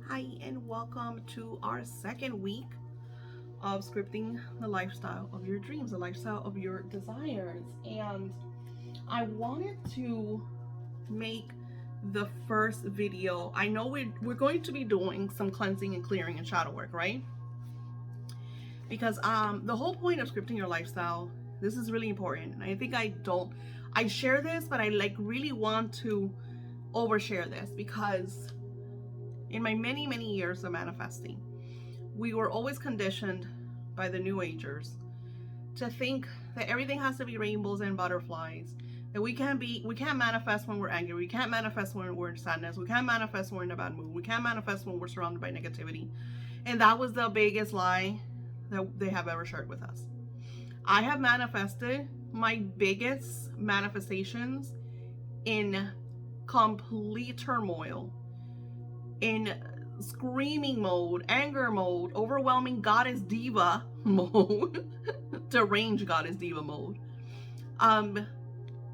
Hi, and welcome to our second week of scripting the lifestyle of your dreams, the lifestyle of your desires. And I wanted to make the first video. I know we're going to be doing some cleansing and clearing and shadow work, right? Because the whole point of scripting your lifestyle, this is really important. And I think I share this, but I like really want to overshare this because in my many years of manifesting, we were always conditioned by the New Agers to think that everything has to be rainbows and butterflies. That we can't manifest when we're angry. We can't manifest when we're in sadness. We can't manifest when we're in a bad mood. We can't manifest when we're surrounded by negativity. And that was the biggest lie that they have ever shared with us. I have manifested my biggest manifestations in complete turmoil, in screaming mode, anger mode, overwhelming goddess diva mode, deranged goddess diva mode. Um,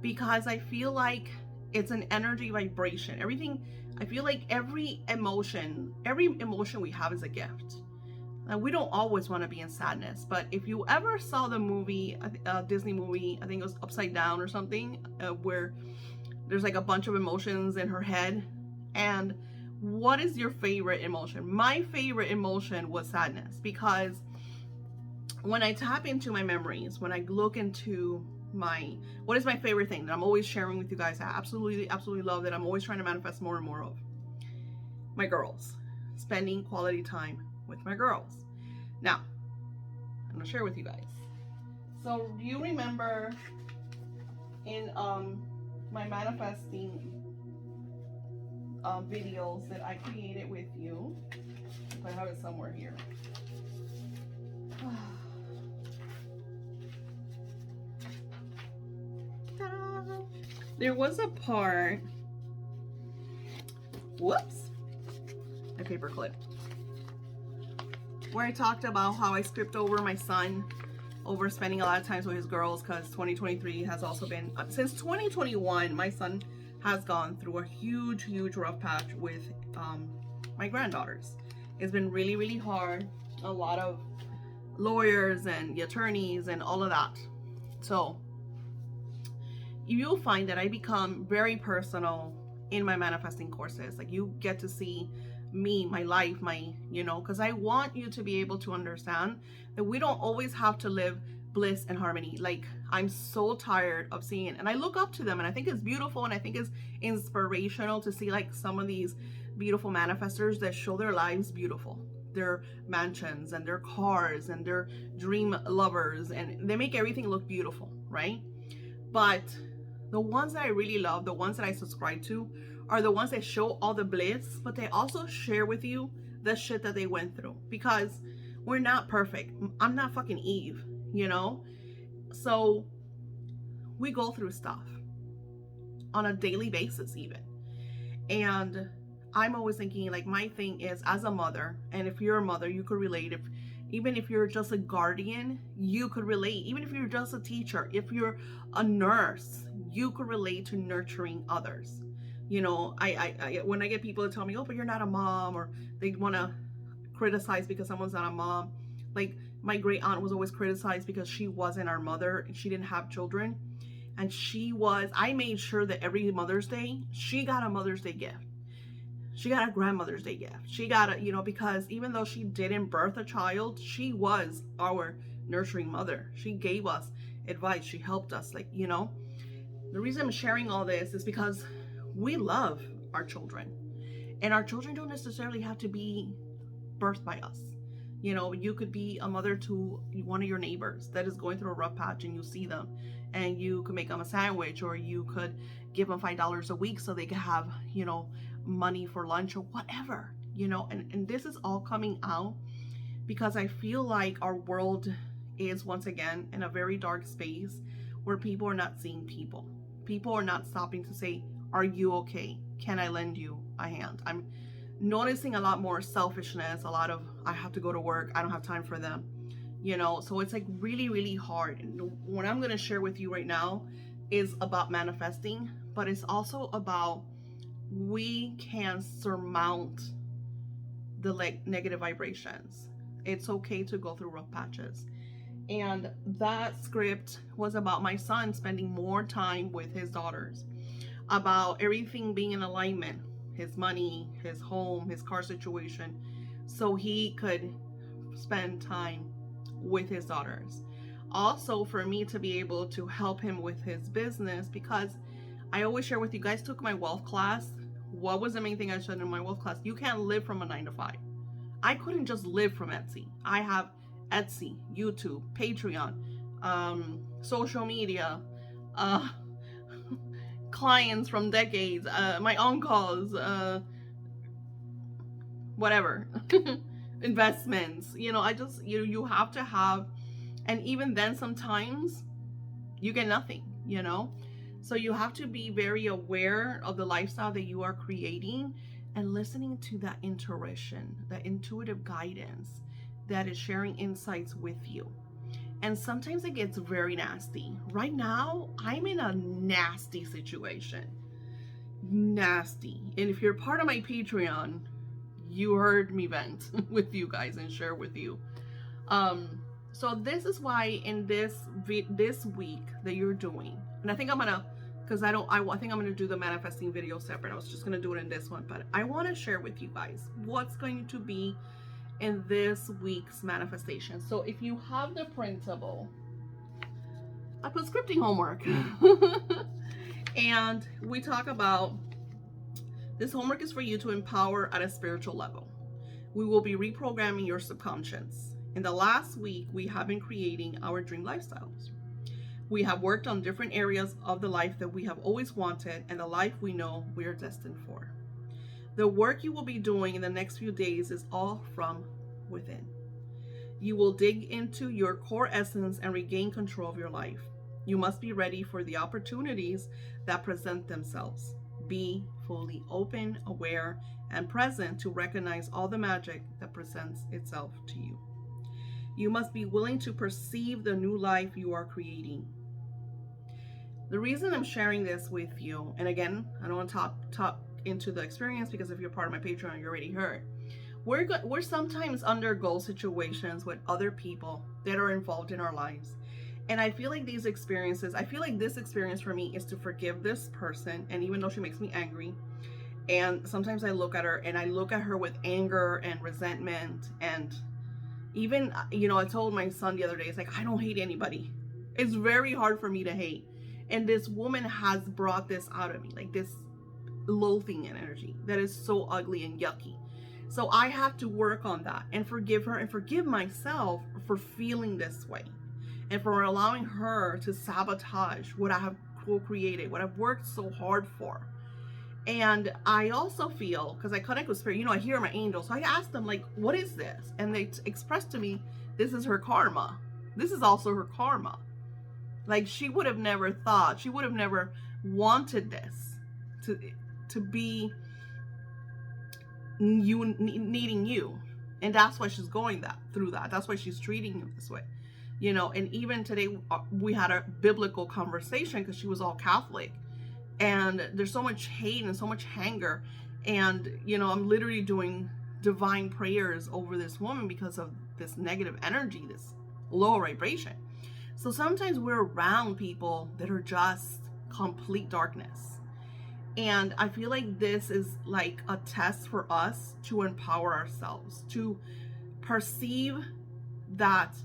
because I feel like it's an energy vibration. Everything, I feel like every emotion we have is a gift. We don't always want to be in sadness, but if you ever saw the movie, Disney movie, I think it was Upside Down or something, where there's like a bunch of emotions in her head, and what is your favorite emotion? My favorite emotion was sadness, because when I tap into my memories, when I look into what is my favorite thing that I'm always sharing with you guys, I absolutely love, that I'm always trying to manifest more and more of, my girls, spending quality time with my girls. Now, I'm gonna share with you guys. So do you remember in my manifesting videos that I created with you? I have it somewhere here. There was a part, whoops, my paper clip, where I talked about how I script over my son, over spending a lot of times with his girls, because 2023 has also been, since 2021, my son has gone through a huge rough patch with my granddaughters. It's been really hard. A lot of lawyers and attorneys and all of that. So you'll find that I become very personal in my manifesting courses. Like, you get to see me, my life, because I want you to be able to understand that we don't always have to live bliss and harmony. Like, I'm so tired of seeing, and I look up to them, and I think it's beautiful, and I think it's inspirational to see like some of these beautiful manifestors that show their lives beautiful, their mansions and their cars and their dream lovers, and they make everything look beautiful, right? But the ones that I really love, the ones that I subscribe to, are the ones that show all the bliss, but they also share with you the shit that they went through. Because we're not perfect. I'm not fucking Eve, you know? So we go through stuff on a daily basis, even. And I'm always thinking, like, my thing is, as a mother, and if you're a mother, you could relate. Even if you're just a guardian, you could relate. Even if you're just a teacher, if you're a nurse, you could relate to nurturing others. I when I get people to tell me, oh, but you're not a mom, or they want to criticize because someone's not a mom. Like, my great aunt was always criticized because she wasn't our mother and she didn't have children. And I made sure that every Mother's Day, she got a Mother's Day gift. She got a grandmother's day gift. She got because even though she didn't birth a child, she was our nurturing mother. She gave us advice. She helped us. The reason I'm sharing all this is because we love our children. And our children don't necessarily have to be birthed by us. You could be a mother to one of your neighbors that is going through a rough patch, and you see them, and you could make them a sandwich, or you could give them $5 a week so they could have, money for lunch, or whatever, and this is all coming out because I feel like our world is once again in a very dark space where people are not seeing people. People are not stopping to say, are you okay? Can I lend you a hand? I'm noticing a lot more selfishness, a lot of, I have to go to work, I don't have time for them, so it's like really hard. And what I'm going to share with you right now is about manifesting, but it's also about, we can surmount the negative vibrations. It's okay to go through rough patches. And that script was about my son spending more time with his daughters, about everything being in alignment, his money, his home, his car situation, so he could spend time with his daughters. Also, for me to be able to help him with his business, because I always share with you guys, took my wealth class. What was the main thing I said in my wealth class? You can't live from a 9 to 5. I couldn't just live from Etsy. I have Etsy, YouTube, Patreon, social media, clients from decades, my uncles, whatever, investments. You have to have, and even then sometimes you get nothing, So you have to be very aware of the lifestyle that you are creating and listening to that intuition, that intuitive guidance that is sharing insights with you. And sometimes it gets very nasty. Right now, I'm in a nasty situation. Nasty. And if you're part of my Patreon, you heard me vent with you guys and share with you. So this is why in this week that you're doing, and I think I'm gonna, because I think I'm gonna do the manifesting video separate. I was just gonna do it in this one, but I want to share with you guys what's going to be in this week's manifestation. So if you have the printable, I put scripting homework. And we talk about this homework is for you to empower at a spiritual level. We will be reprogramming your subconscious. In the last week, we have been creating our dream lifestyles. We have worked on different areas of the life that we have always wanted and the life we know we are destined for. The work you will be doing in the next few days is all from within. You will dig into your core essence and regain control of your life. You must be ready for the opportunities that present themselves. Be fully open, aware, and present to recognize all the magic that presents itself to you. You must be willing to perceive the new life you are creating. The reason I'm sharing this with you, and again, I don't want to talk into the experience, because if you're part of my Patreon, you already heard. We're sometimes undergo situations with other people that are involved in our lives. And I feel like this experience for me is to forgive this person. And even though she makes me angry, and sometimes I look at her with anger and resentment. And even, I told my son the other day, it's like, I don't hate anybody. It's very hard for me to hate. And this woman has brought this out of me, like this loathing energy that is so ugly and yucky. So I have to work on that and forgive her and forgive myself for feeling this way and for allowing her to sabotage what I have co-created, what I've worked so hard for. And I also feel, because I connect with spirit, I hear my angels, so I asked them, like, what is this? And they expressed to me, this is her karma. This is also her karma. Like, she would have never thought, she would have never wanted this to be you needing you. And that's why she's going through that. That's why she's treating you this way. And even today we had a biblical conversation because she was all Catholic. And there's so much hate and so much anger. And, I'm literally doing divine prayers over this woman because of this negative energy, this low vibration. So sometimes we're around people that are just complete darkness. And I feel like this is like a test for us to empower ourselves, to perceive that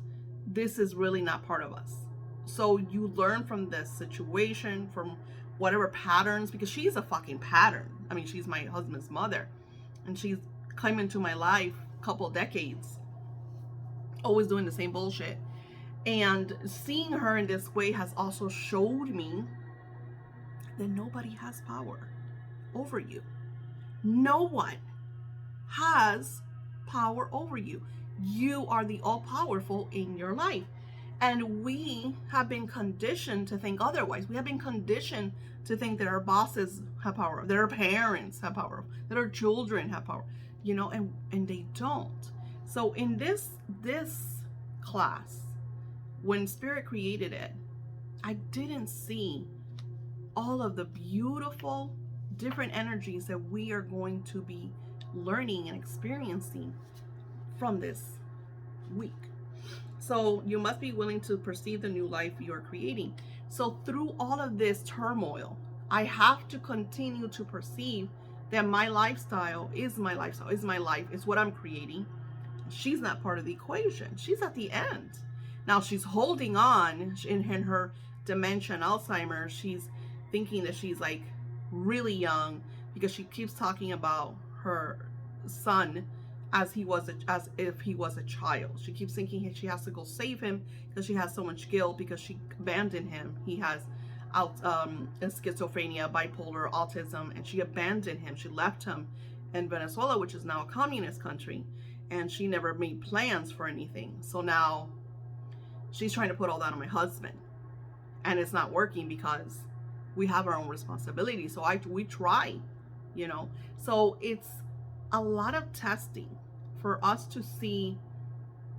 this is really not part of us. So you learn from this situation, from whatever patterns, because she's a fucking pattern. I mean, she's my husband's mother, and she's come into my life a couple decades, always doing the same bullshit. And seeing her in this way has also showed me that nobody has power over you. No one has power over you. You are the all-powerful in your life. And we have been conditioned to think otherwise. We have been conditioned to think that our bosses have power, that our parents have power, that our children have power, and they don't. So in this class, when Spirit created it, I didn't see all of the beautiful different energies that we are going to be learning and experiencing from this week. So you must be willing to perceive the new life you're creating. So through all of this turmoil, I have to continue to perceive that my lifestyle is my lifestyle, is my life, is what I'm creating. She's not part of the equation. She's at the end. Now she's holding on in her dementia and Alzheimer's. She's thinking that she's like really young because she keeps talking about her son as if he was a child. She keeps thinking she has to go save him because she has so much guilt because she abandoned him. He has schizophrenia, bipolar, autism, and she abandoned him. She left him in Venezuela, which is now a communist country, and she never made plans for anything. So now she's trying to put all that on my husband, and it's not working because we have our own responsibility. So we try, you know. So it's a lot of testing for us to see,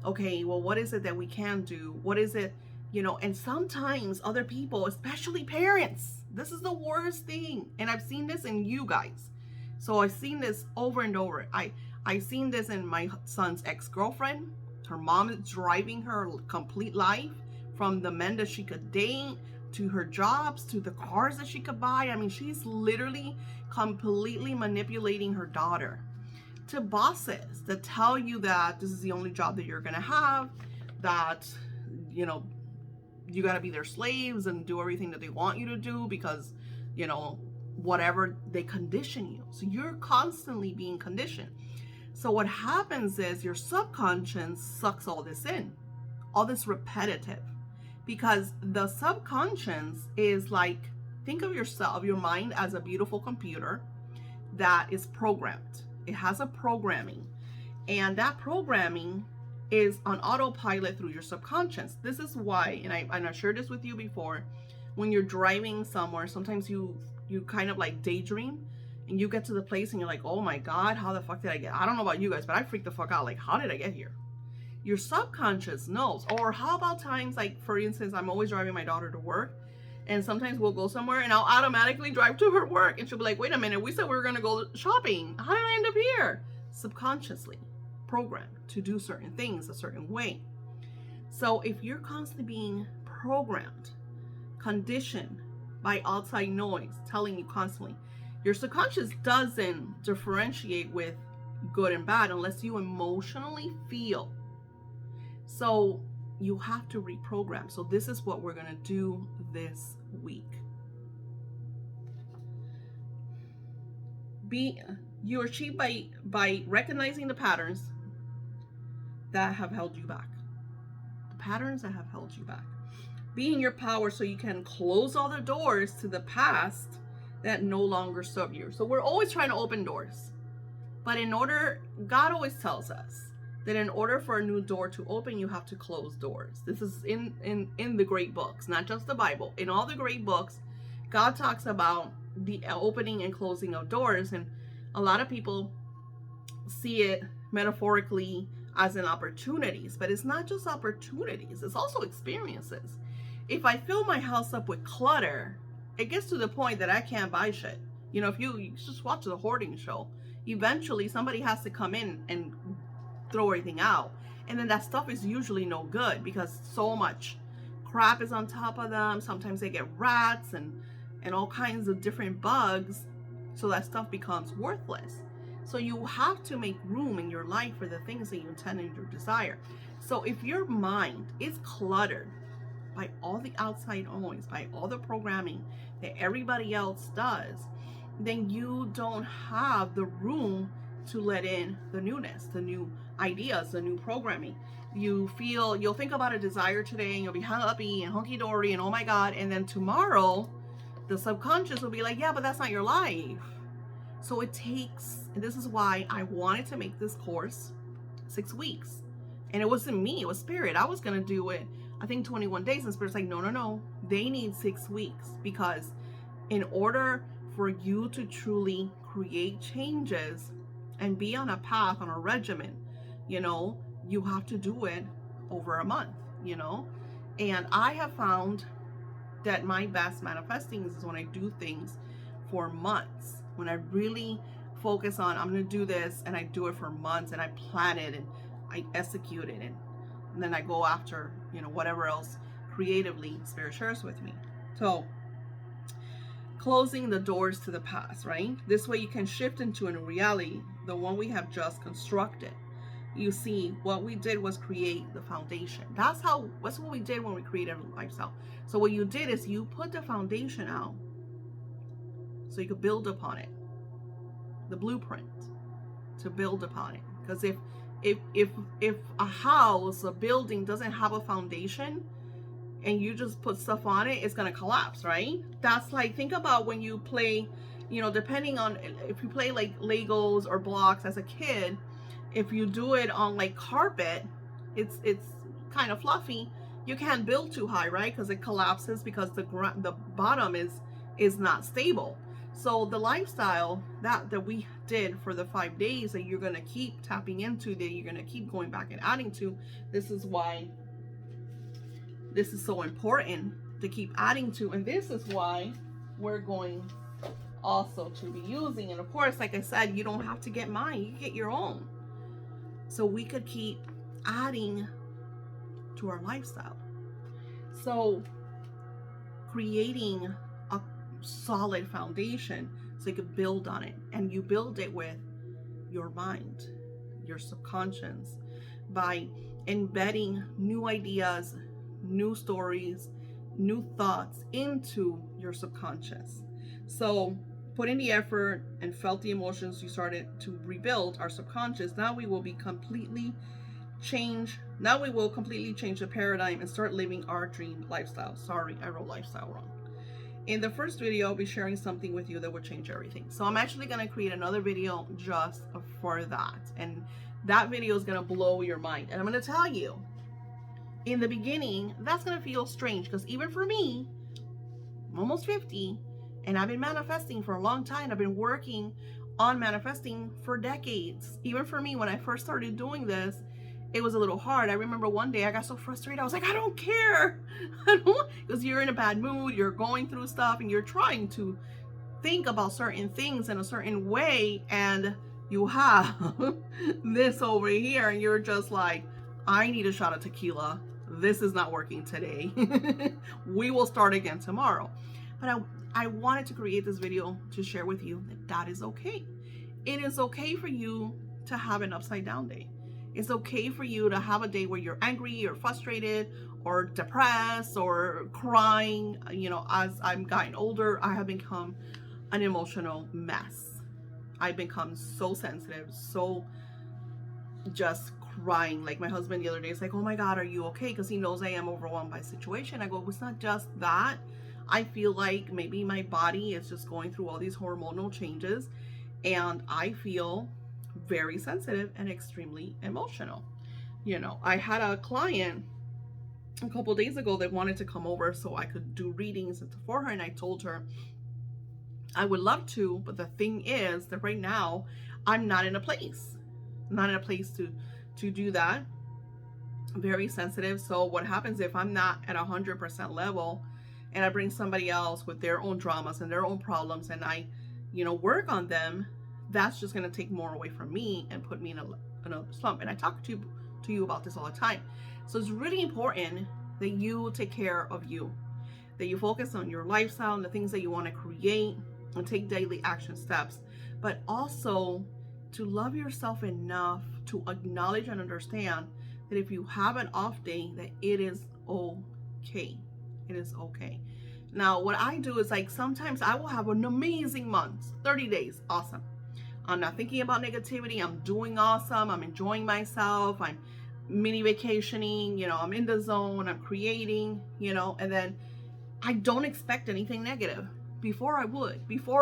okay, well, what is it that we can do? What is it, you know? And sometimes other people, especially parents, this is the worst thing. And I've seen this in you guys. So I've seen this over and over. I've seen this in my son's ex-girlfriend. Her mom is driving her complete life, from the men that she could date, to her jobs, to the cars that she could buy. I mean, she's literally completely manipulating her daughter, to bosses that tell you that this is the only job that you're gonna have, that, you know, you gotta be their slaves and do everything that they want you to do because, you know, whatever, they condition you. So you're constantly being conditioned. So what happens is your subconscious sucks all this in, all this repetitive, because the subconscious is like, think of yourself, your mind, as a beautiful computer that is programmed. It has a programming, and that programming is on autopilot through your subconscious. This is why, and I shared this with you before, when you're driving somewhere, sometimes you kind of like daydream, and you get to the place and you're like, oh my God, how the fuck did I get? I don't know about you guys, but I freak the fuck out. Like, how did I get here? Your subconscious knows. Or how about times, like, for instance, I'm always driving my daughter to work, and sometimes we'll go somewhere and I'll automatically drive to her work, and she'll be like, wait a minute, we said we were gonna go shopping. How did I end up here? Subconsciously programmed to do certain things a certain way. So if you're constantly being programmed, conditioned by outside noise telling you constantly, your subconscious doesn't differentiate with good and bad unless you emotionally feel. So you have to reprogram. So this is what we're going to do this week. You achieve by recognizing the patterns that have held you back. The patterns that have held you back. Be in your power so you can close all the doors to the past that no longer serve you. So we're always trying to open doors. But God always tells us that in order for a new door to open, you have to close doors. This is in the great books, not just the Bible. In all the great books, God talks about the opening and closing of doors, and a lot of people see it metaphorically as in opportunities, but it's not just opportunities, it's also experiences. If I fill my house up with clutter, it gets to the point that I can't buy shit. You know, if you just watch the hoarding show, eventually somebody has to come in and throw everything out. And then that stuff is usually no good because so much crap is on top of them. Sometimes they get rats and all kinds of different bugs. So that stuff becomes worthless. So you have to make room in your life for the things that you intend and you desire. So if your mind is cluttered by all the outside noise, by all the programming that everybody else does, then you don't have the room to let in the newness, the new ideas, the new programming. You'll think about a desire today and you'll be happy and hunky-dory and oh my God, and then tomorrow the subconscious will be like, yeah, but that's not your life. So it takes, and this is why I wanted to make this course 6 weeks. And it wasn't me, it was Spirit. I was gonna do it, I think 21 days, and Spirit's like, no, they need 6 weeks, because in order for you to truly create changes and be on a path, on a regimen, you know, you have to do it over a month, you know. And I have found that my best manifesting is when I do things for months, when I really focus on, I'm going to do this, and I do it for months, and I plan it, and I execute it, and then I go after, whatever else creatively Spirit shares with me. So, closing the doors to the past, right? This way you can shift into a new reality, the one we have just constructed. You see, what we did was create the foundation. That's what we did when we created a lifestyle. So what you did is you put the foundation out so you could build upon it, the blueprint to build upon it. Because if a house, a building doesn't have a foundation and you just put stuff on it, it's going to collapse, right? That's like, think about when you play, depending on if you play like Legos or blocks as a kid, if you do it on like carpet, it's kind of fluffy. You can't build too high, right? Because it collapses because the bottom is not stable. So the lifestyle that we did for the 5 days that you're going to keep tapping into, that you're going to keep going back and adding to, this is why this is so important to keep adding to. And this is why we're going also to be using. And of course, like I said, you don't have to get mine. You get your own. So we could keep adding to our lifestyle. So creating a solid foundation so you can build on it. And you build it with your mind, your subconscious, by embedding new ideas, new stories, new thoughts into your subconscious. So put in the effort and felt the emotions, you started to rebuild our subconscious. Now we will completely change the paradigm and start living our dream lifestyle. Sorry, I wrote lifestyle wrong. In the first video, I'll be sharing something with you that will change everything. So I'm actually going to create another video just for that. And that video is going to blow your mind. And I'm going to tell you, in the beginning, that's going to feel strange, because even for me, I'm almost 50, and I've been manifesting for a long time. I've been working on manifesting for decades. Even for me, when I first started doing this, it was a little hard. I remember one day I got so frustrated. I was like, I don't care. Because you're in a bad mood, you're going through stuff, and you're trying to think about certain things in a certain way, and you have this over here, and you're just like, I need a shot of tequila. This is not working today. We will start again tomorrow. But I wanted to create this video to share with you that is okay. It is okay for you to have an upside down day. It's okay for you to have a day where you're angry or frustrated or depressed or crying. As I'm gotten older, I have become an emotional mess. I've become so sensitive, so just crying. Like my husband the other day is like, oh my God, are you okay? Because he knows I am overwhelmed by the situation. I go, it's not just that. I feel like maybe my body is just going through all these hormonal changes, and I feel very sensitive and extremely emotional. I had a client a couple days ago that wanted to come over so I could do readings for her, and I told her I would love to, but the thing is that right now I'm not in a place to do that. I'm very sensitive. So what happens if I'm not at 100% level, and I bring somebody else with their own dramas and their own problems, and I, work on them, that's just going to take more away from me and put me in a slump. And I talk to you about this all the time. So it's really important that you take care of you, that you focus on your lifestyle and the things that you want to create, and take daily action steps, but also to love yourself enough to acknowledge and understand that if you have an off day, that it is okay. It is okay. Now, what I do is, like, sometimes I will have an amazing month, 30 days, awesome. I'm not thinking about negativity. I'm doing awesome. I'm enjoying myself. I'm mini vacationing, I'm in the zone, I'm creating, and then I don't expect anything negative. Before,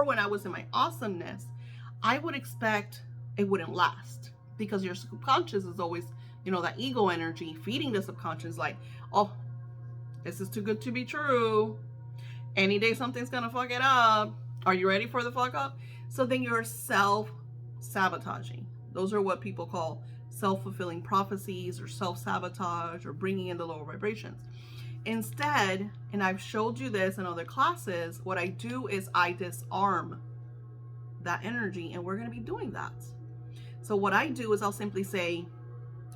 when I was in my awesomeness, I would expect it wouldn't last, because your subconscious is always, that ego energy feeding the subconscious, like, oh, this is too good to be true. Any day something's gonna fuck it up. Are you ready for the fuck up? So then you're self-sabotaging. Those are what people call self-fulfilling prophecies, or self-sabotage, or bringing in the lower vibrations. Instead, and I've showed you this in other classes, what I do is I disarm that energy, and we're going to be doing that. So what I do is I'll simply say,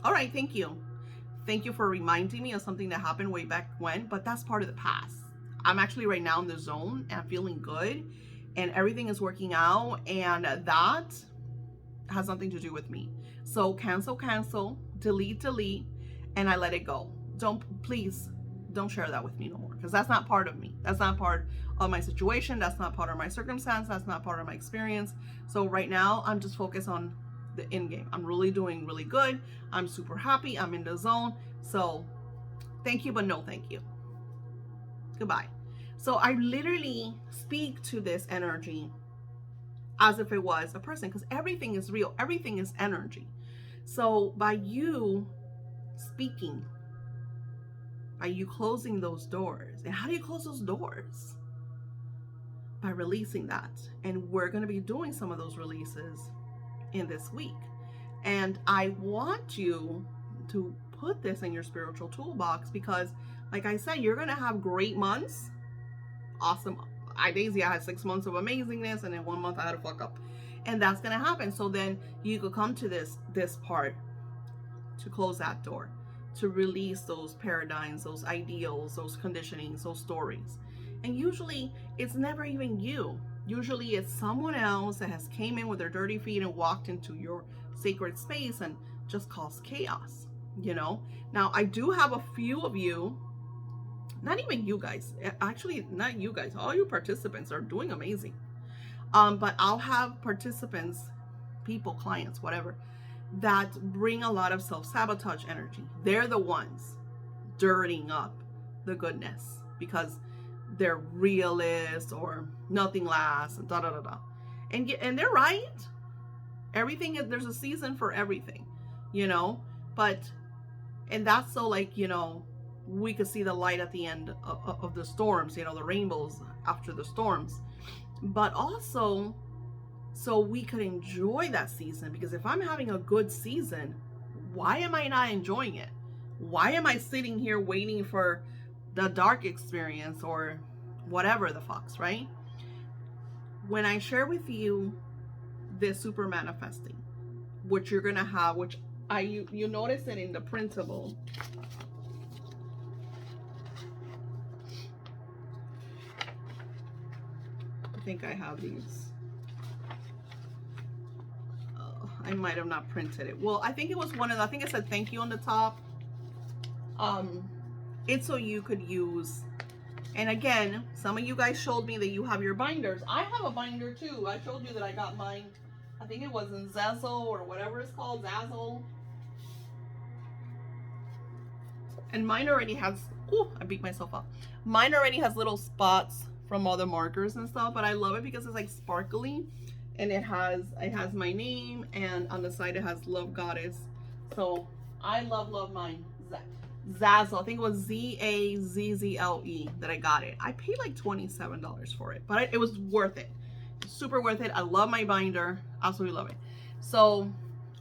all right, thank you. Thank you for reminding me of something that happened way back when, but that's part of the past. I'm actually right now in the zone and I'm feeling good and everything is working out, and that has nothing to do with me. So cancel, delete, and I let it go. Please don't share that with me no more, because that's not part of me. That's not part of my situation. That's not part of my circumstance. That's not part of my experience. So right now I'm just focused on the end game. I'm really doing really good. I'm super happy. I'm in the zone. So thank you, but no thank you. Goodbye. So I literally speak to this energy as if it was a person, because everything is real. Everything is energy. So by you speaking, by you closing those doors, and how do you close those doors? By releasing that. And we're going to be doing some of those releases in this week. And I want you to put this in your spiritual toolbox, because like I said, you're going to have great months. Awesome. Daisy, I had 6 months of amazingness, and then 1 month I had a fuck up. And that's going to happen. So then you could come to this part to close that door, to release those paradigms, those ideals, those conditionings, those stories. And usually it's never even you. Usually it's someone else that has came in with their dirty feet and walked into your sacred space and just caused chaos, you know? Now, I do have a few of you, not even you guys, actually not you guys, all you participants are doing amazing. But I'll have participants, people, clients, whatever, that bring a lot of self-sabotage energy. They're the ones dirtying up the goodness because they're realist or nothing lasts, da da da da. And they're right. Everything is, there's a season for everything, you know. And that's so, like, you know, we could see the light at the end of the storms, you know, the rainbows after the storms. But also, so we could enjoy that season, because if I'm having a good season, why am I not enjoying it? Why am I sitting here waiting for the dark experience or whatever the fucks, right? When I share with you this super manifesting, which you're gonna have, which you notice it in the printable. I think I have these. I might have not printed it. Well, I think it was one of the, I think it said thank you on the top. It's so you could use, and again, some of you guys showed me that you have your binders. I have a binder too. I showed you that I got mine. I think it was in Zazzle or whatever it's called, Zazzle. And mine already has, oh, I beat myself up. Mine already has little spots from all the markers and stuff, but I love it because it's like sparkly, and it has my name, and on the side it has Love Goddess. So I love mine. Zazzle, I think it was Zazzle that I got it. I paid like $27 for it, but it was worth it. Super worth it. I love my binder, absolutely love it. So,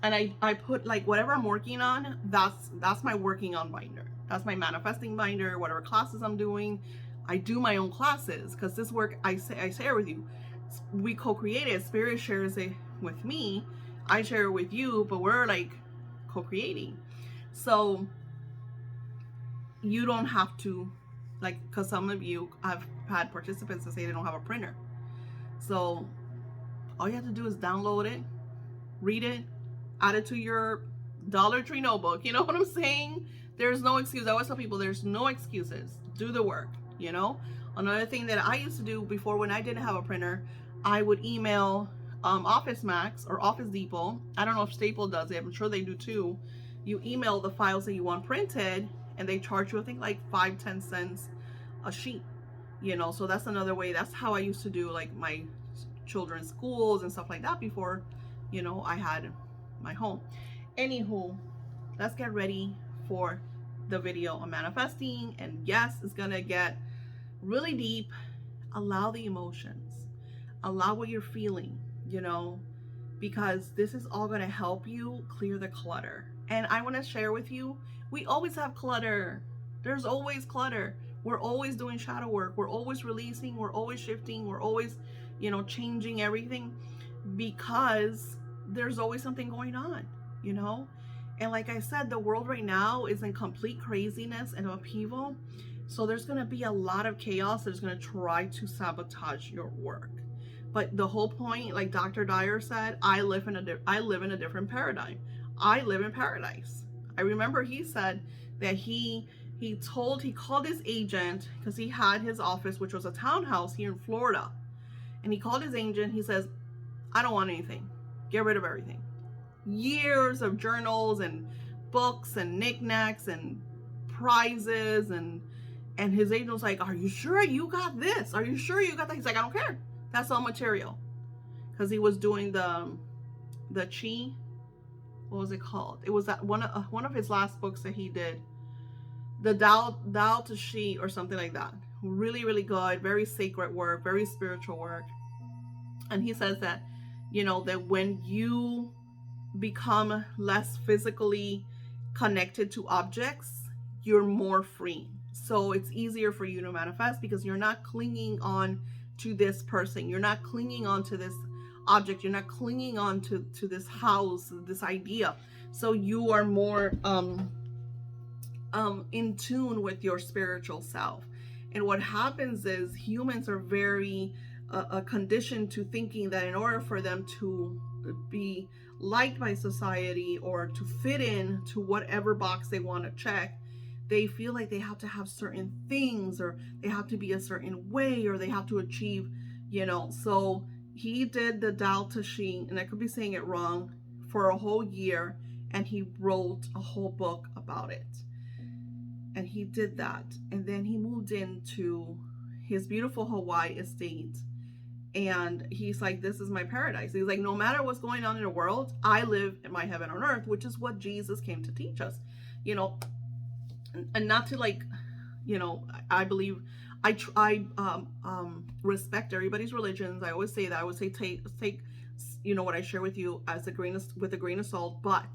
and I put like whatever I'm working on, that's my working on binder. That's my manifesting binder. Whatever classes I'm doing, I do my own classes, because this work I share with you. We co-created. Spirit shares it with me. I share it with you, but we're like co-creating. So you don't have to, like, because some of you, I've had participants that say they don't have a printer. So all you have to do is download it, read it, add it to your Dollar Tree notebook. You know what I'm saying? There's no excuse. I always tell people there's no excuses. Do the work, you know? Another thing that I used to do before, when I didn't have a printer, I would email Office Max or Office Depot. I don't know if Staple does it. I'm sure they do too. You email the files that you want printed, and they charge you, I think, like 5-10 cents a sheet, you know? So that's another way. That's how I used to do like my children's schools and stuff like that before, you know, I had my home. Anywho, let's get ready for the video on manifesting. And yes, it's gonna get really deep. Allow the emotions, allow what you're feeling, you know, because this is all gonna help you clear the clutter. And I want to share with you, we always have clutter. There's always clutter. We're always doing shadow work. We're always releasing. We're always shifting. We're always, you know, changing everything. because there's always something going on, you know? And like I said, the world right now is in complete craziness and upheaval. So there's going to be a lot of chaos that's going to try to sabotage your work. But the whole point, like Dr. Dyer said, I live in a different paradigm. I live in paradise. I remember he said that he called his agent, because he had his office, which was a townhouse here in Florida. And he called his agent. He says, I don't want anything. Get rid of everything. Years of journals and books and knickknacks and prizes, and his agent was like, are you sure you got this? Are you sure you got that? He's like, I don't care. That's all material. Because he was doing the chi. What was it called? It was that one of his last books that he did. The Tao Te Chi or something like that. Really, really good. Very sacred work. Very spiritual work. And he says that, you know, that when you become less physically connected to objects, you're more free. So it's easier for you to manifest because you're not clinging on to this person. You're not clinging on to this object. You're not clinging on to this house, this idea. So you are more in tune with your spiritual self. And what happens is humans are very conditioned to thinking that in order for them to be liked by society or to fit in to whatever box they want to check, they feel like they have to have certain things, or they have to be a certain way, or they have to achieve, you know. So he did the Tao Te Ching, and I could be saying it wrong, for a whole year, and he wrote a whole book about it. And he did that, and then he moved into his beautiful Hawaii estate, and he's like, this is my paradise. He's like, no matter what's going on in the world, I live in my heaven on earth, which is what Jesus came to teach us, you know. And not to, like, you know, I believe I respect everybody's religions. I always say that. I would say take you know, what I share with you as a grain of salt, but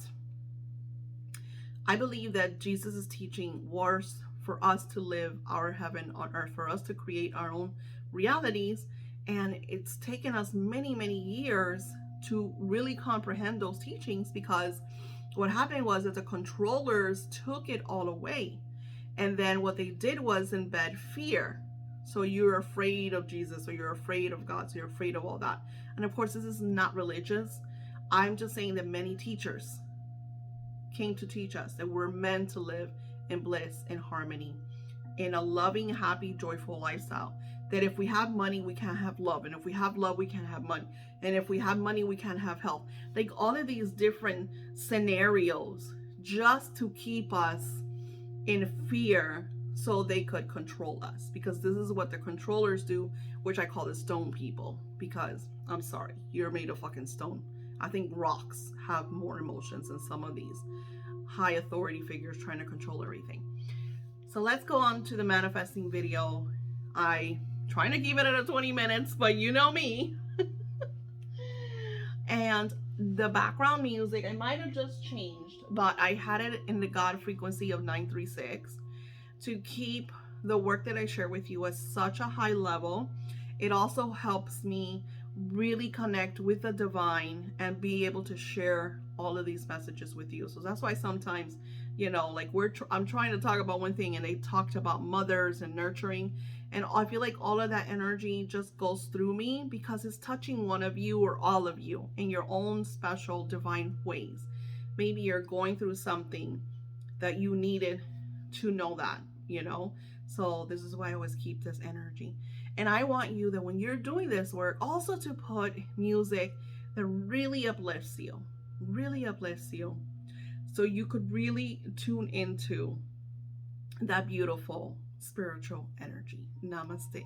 I believe that Jesus' teaching was for us to live our heaven on earth, for us to create our own realities. And it's taken us many, many years to really comprehend those teachings, because what happened was that the controllers took it all away. And then what they did was embed fear. So you're afraid of Jesus, or you're afraid of God, so you're afraid of all that. And of course, this is not religious. I'm just saying that many teachers came to teach us that we're meant to live in bliss and harmony, in a loving, happy, joyful lifestyle. That if we have money, we can't have love. And if we have love, we can't have money. And if we have money, we can't have health. Like all of these different scenarios just to keep us in fear so they could control us. Because this is what the controllers do, which I call the stone people. Because, I'm sorry, you're made of fucking stone. I think rocks have more emotions than some of these high authority figures trying to control everything. So let's go on to the manifesting video. I trying to keep it at 20 minutes, but you know me. And the background music, I might have just changed, but I had it in the God frequency of 936 to keep the work that I share with you at such a high level. It also helps me really connect with the divine and be able to share all of these messages with you. So that's why sometimes, you know, like I'm trying to talk about one thing and they talked about mothers and nurturing, and I feel like all of that energy just goes through me because it's touching one of you or all of you in your own special divine ways. Maybe you're going through something that you needed to know that, you know. So this is why I always keep this energy. And I want you that when you're doing this work, also to put music that really uplifts you, so you could really tune into that beautiful spiritual energy. Namaste.